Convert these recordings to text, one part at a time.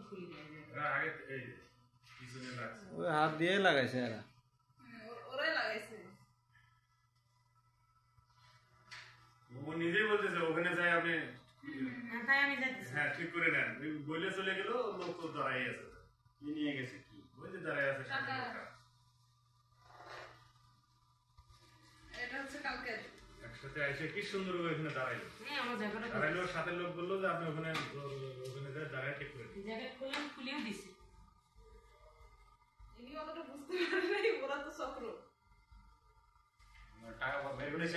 খুলি দেয় আগে এই পিছনে লাগছে ওই হাত দিয়ে লাগাইছে এরা ওরাই লাগাইছে ও নিজেই বলতেছে ওখানে যাই আপনি তাই আমি যাচ্ছি হ্যাঁ ঠিক করে নেন বলে চলে গেল লোক তো দাঁড়াই আছে কি নিয়ে গেছে কি বলতে দাঁড়াই আছে এটা হচ্ছে কালকে একসাথে এসে কি সুন্দর এখানে দাঁড়াইলো হ্যাঁ আমার জ্যাকেট দাঁড়াইলো সাথে লোক বললো যে আপনি ওখানে যায় দাঁড়ায় ঠিক করে জ্যাকেট খুলেও দিছি ইনি অতটা বুঝতে পারে নাই ওরা তো চক্র টাকা বের করেছে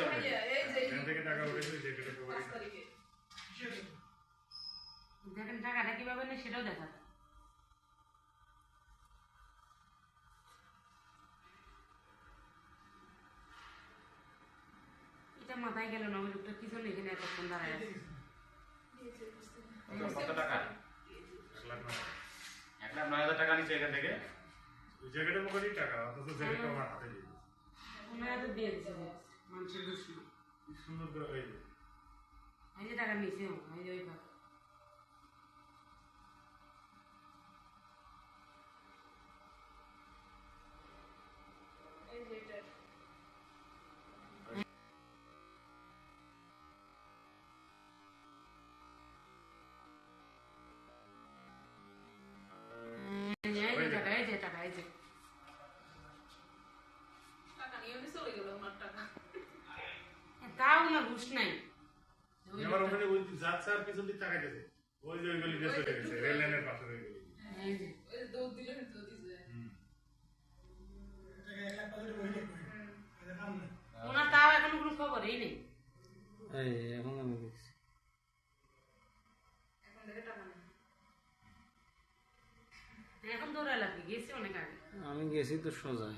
এই যে এখান থেকে টাকা উঠেছে জ্যাকেটে করে 5 তারিখে দেখেন টাকাটা কিভাবে নেই সেটাও দেখা যায় এটা মাথায় গেল না ওই লোকটা কি জন্য এখানে এতক্ষণ দাঁড়ায় আছে কত টাকা 1,09,000 টাকা নিচ্ছে এখান থেকে জ্যাকেটের মুখেই টাকা অথচ জ্যাকেট আমার হাতে দিয়ে ওনারা তো দিয়ে দিচ্ছে মানুষের দুশ্মন কি সুন্দর করে হয়ে এই যে টাকা নিয়েছে এই যে ওই ভাগ এই যে এটা এই যে টাকা নিয়ে চলে গেল ওনার টাকা তাও না ঘুষ নাই আমার ওখানে ওই যাচ্ছে আর পিছন দিকে তাকাইতেছে ওই যে ওই গলি দিয়ে চলে গেছে রেল লাইনের পাশে হয়ে গেল এই যে ওই দৌড় দিলে তো দিছে ওনার তাও এখনো কোনো খবরই নেই এই এখন আমি দেখছি এখন দেখে টাকা নেই এখন দৌড়া লাগবে গেছি অনেক আগে আমি গেছি তো সোজা